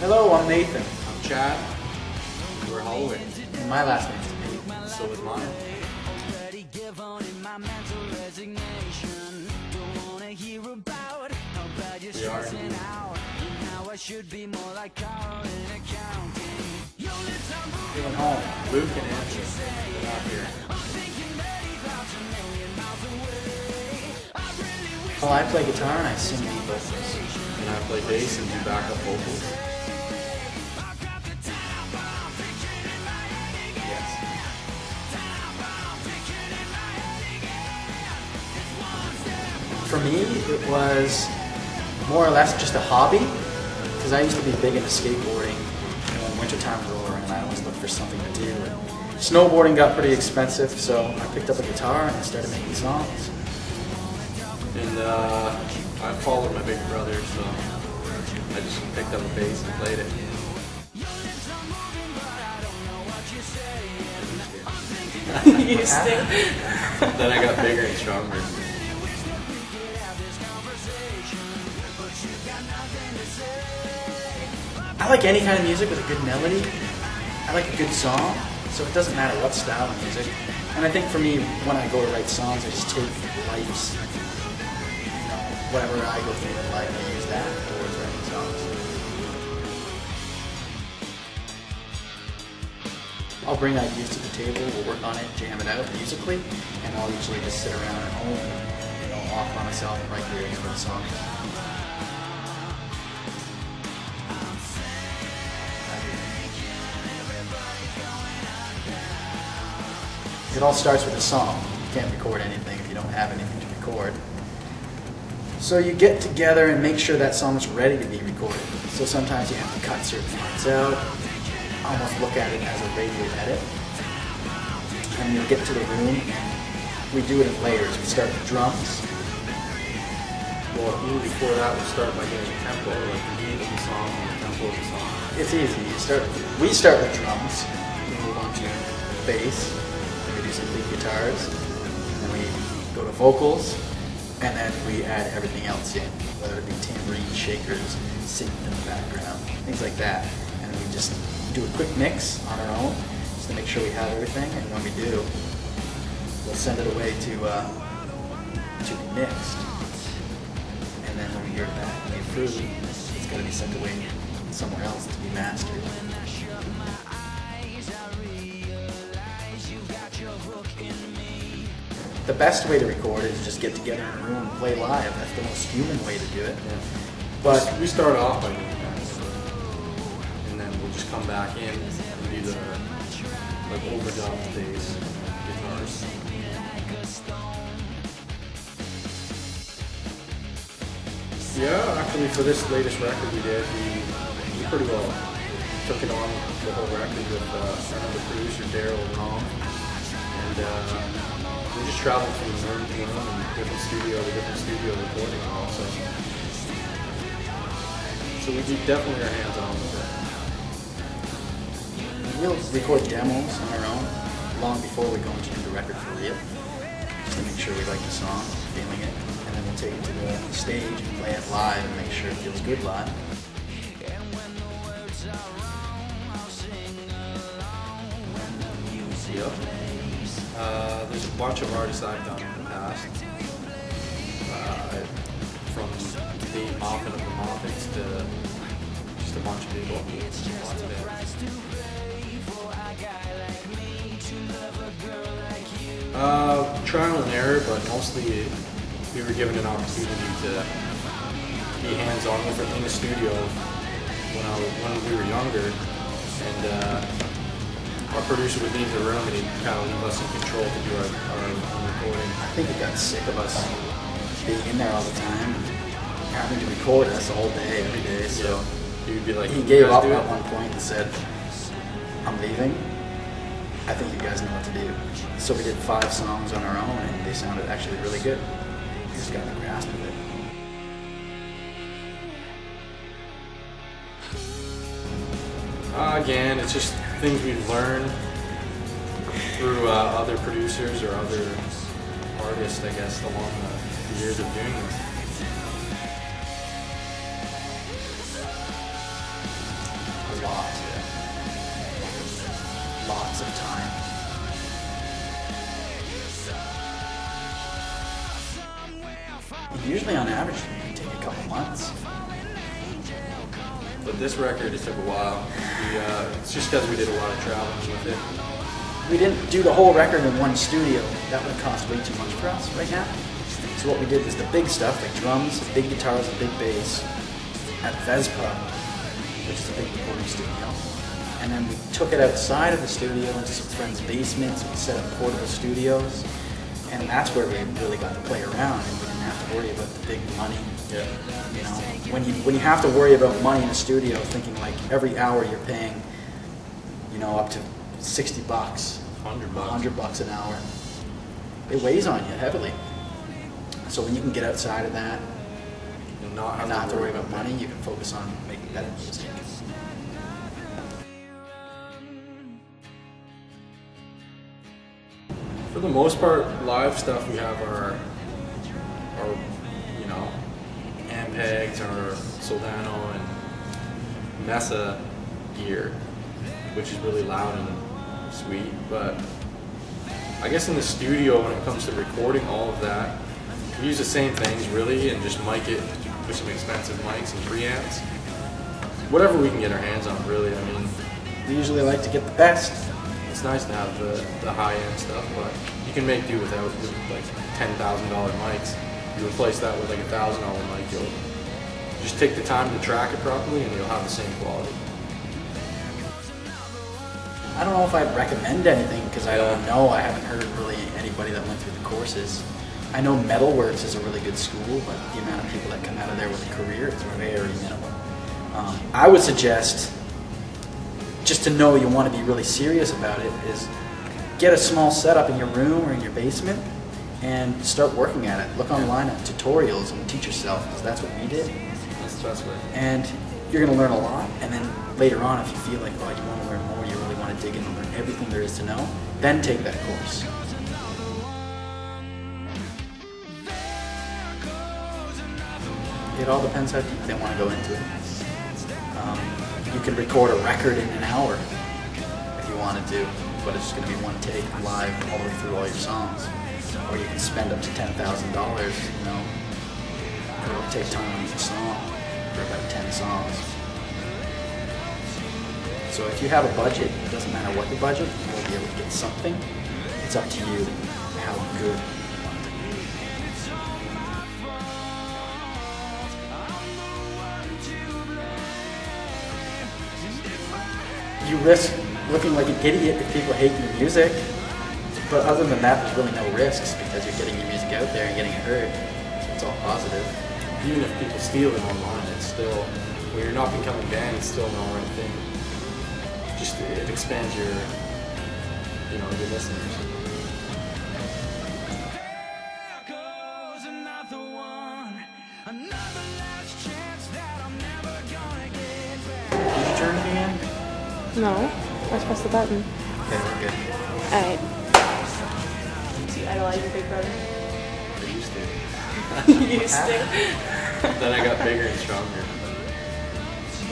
Hello, I'm Nathan. I'm Chad. We're Hollowick. And my last name's Nate. So is mine. We are indeed. Feeling home. Luke and Andrew. They're not here. Well, I play guitar and I sing lead vocals. And I play bass and do backup vocals. Yes. For me, it was more or less just a hobby, because I used to be big into skateboarding. When wintertime rolled around, I always looked for something to do. And snowboarding got pretty expensive, so I picked up a guitar and started making songs. And I followed my big brother, so I just picked up a bass and played it. You stink. Then I got bigger and stronger. I like any kind of music with a good melody. I like a good song, so it doesn't matter what style of music. And I think for me, when I go to write songs, I just take life's, whatever I go through in life, I use that towards writing songs. I'll bring ideas to the table, we'll work on it, jam it out musically, and I'll usually just sit around at home and, off by myself and write lyrics for the songs. It all starts with a song. You can't record anything if you don't have anything to record. So you get together and make sure that song's ready to be recorded. So sometimes you have to cut certain parts out, almost look at it as a radio edit. And we'll get to the room and we do it in layers. We start with drums. Well, even before that, we start by getting a tempo, like the beat of the song and the tempo of the song. It's easy. We start with drums. We move on to bass. We do some lead guitars. Then we go to vocals. And then we add everything else in, whether it be tambourine, shakers, synth in the background, things like that. And we just do a quick mix on our own, just to make sure we have everything. And when we do, we'll send it away to be mixed. And then when we hear it back and we approve, it's got to be sent away somewhere else to be mastered. The best way to record is just get together in a room and play live. That's the most human way to do it. Yeah. But we start off by doing that, and then we'll just come back in and do the overdubbed bass guitars. Yeah, actually, for this latest record we did, we pretty well took it on the whole record with another producer, Daryl and Rom, and we just traveled from room to room and different studio to different studio recording also. So we do definitely our hands on with it. we'll record demos on our own long before we go into the record for real, just to make sure we like the song, feeling it, and then we'll take it to the stage and play it live and make sure it feels good live. Yep. There's a bunch of artists I've done in the past, from Dave Moffat of the Moffats to just a bunch of people. Lots of it. Trial and error, but mostly we were given an opportunity to be hands-on with it in the studio when we were younger, and our producer would leave the room and he'd kind of leave us in control to do our recording. I think he got sick of us being in there all the time, having to record us all day, every day. So he would be like, he gave up at one point and said, "I'm leaving. I think you guys know what to do." So we did 5 songs on our own, and they sounded actually really good. We just got the grasp of it. Again, it's just things we've learned through other producers or other artists, I guess, along the years of doing this. Usually on average, it can take a couple months. But this record, it took a while. It's just because we did a lot of traveling with it. We didn't do the whole record in one studio. That would cost way too much for us right now. So what we did was the big stuff, like drums, big guitars, and big bass, at Vespa, which is a big recording studio. And then we took it outside of the studio into some friends' basements. We set up portable studios. And that's where we really got to play around, and we didn't have to worry about the big money. Yeah. You know, when you have to worry about money in a studio, thinking like every hour you're paying, you know, up to $60, $100 an hour, it weighs on you heavily. So when you can get outside of that And not have to worry about money, you can focus on making better music. For the most part, live stuff we have our you know, Ampegs, our Soldano and Mesa gear, which is really loud and sweet. But I guess in the studio, when it comes to recording all of that, we use the same things really, and just mic it with some expensive mics and preamps. Whatever we can get our hands on, really. I mean, We usually like to get the best. it's nice to have the high-end stuff, but you can make do without like $10,000 mics. You replace that with like a $1,000 mic, you'll just take the time to track it properly, and you'll have the same quality. I don't know if I'd recommend anything because I don't know. I haven't heard really anybody that went through the courses. I know Metalworks is a really good school, but the amount of people that come out of there with a career is very minimal. I would suggest, just to know you want to be really serious about it, is get a small setup in your room or in your basement and start working at it. Look online at tutorials and teach yourself, because that's what we did. That's the best way. And you're going to learn a lot, and then later on, if you feel like, oh, you want to learn more, you really want to dig in and learn everything there is to know, then take that course. It all depends how deep they want to go into it. You can record a record in an hour if you wanted to, but it's just going to be one take live all the way through all your songs. Or you can spend up to $10,000, you know, and it'll take time on each song for about 10 songs. So if you have a budget, it doesn't matter what the budget, you'll be able to get something. It's up to you how good you want it to be. You risk looking like an idiot if people hate your music, but other than that, there's really no risks because you're getting your music out there and getting it heard. So it's all positive. Even if people steal it online, it's still, when you're not becoming banned, it's still an alright thing. Just it expands your, you know, your listeners. Did you turn me in? No, I press the button. Okay, we're good. Alright. Do you idolize your big brother? I used to. Used to. Then I got bigger and stronger.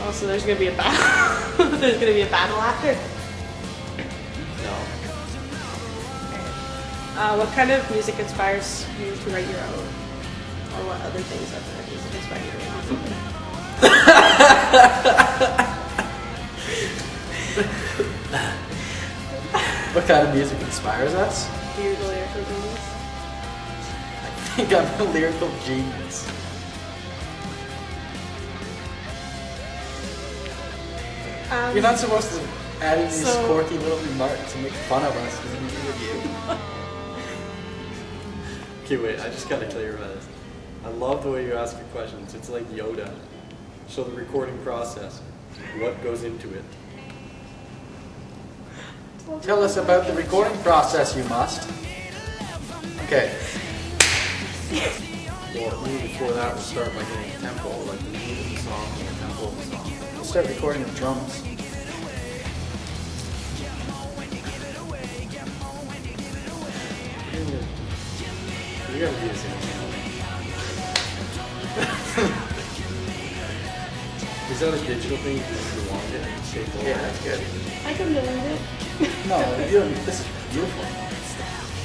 Oh, so there's gonna be a battle. There's gonna be a battle after. No. What kind of music inspires you to write your own? Or what other things other than music inspire you to write your own? What kind of music inspires us? Do you the lyrical genius? I think I'm a lyrical genius. You're not supposed to add in these quirky little remarks and make fun of us because we with you. Okay, wait, I just gotta clarify this. I love the way you ask your questions. It's like Yoda. So the recording process, what goes into it? Tell us about the recording process, you must. Okay. Well, maybe before that, we'll start by getting a tempo, like the mood of the song and the tempo of the song. We'll start recording with drums. You gotta do the same thing. Is that a digital thing? You want it? Yeah, that's good. I can delete it. No, you don't, this is beautiful.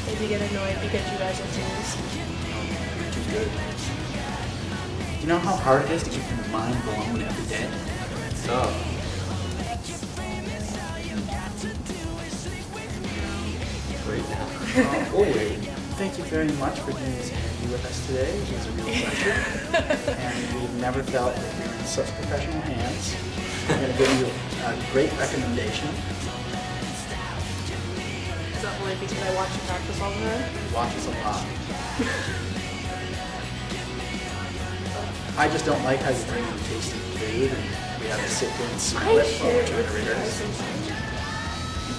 Maybe get annoyed because you guys are fools. You're too good. You know how hard it is to keep your mind blown every day? It's tough. Great now. Hollywood, thank you very much for doing this interview with us today. It was a real pleasure. And we've never felt that we were in such professional hands. I'm going to give you a great recommendation. Is that only because I watch you practice all the time? Watch us a lot. I just don't like how you bring in tasty food and we have to sit there and smell it while we're trying to rehearse. You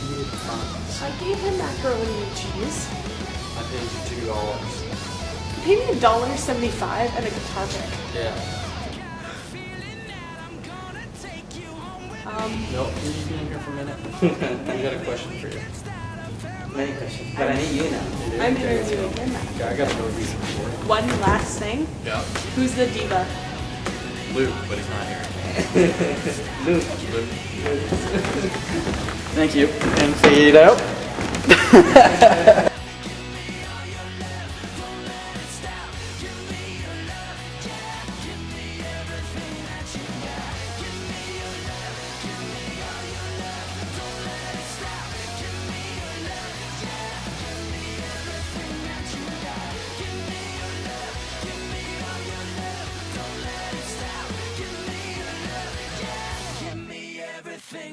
eat it in front of us. I gave him macaroni and cheese. I paid you $2. He paid me $1.75 and a guitar pick. Yeah. No, can you be in here for a minute? We got a question for you. Many questions, but I need you now. I'm interviewing him now. Okay, I gotta go do some recording. One last thing. Yeah. Who's the diva? Luke, but he's not here. Luke. Luke. Thank you. And fade out.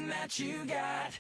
That you got.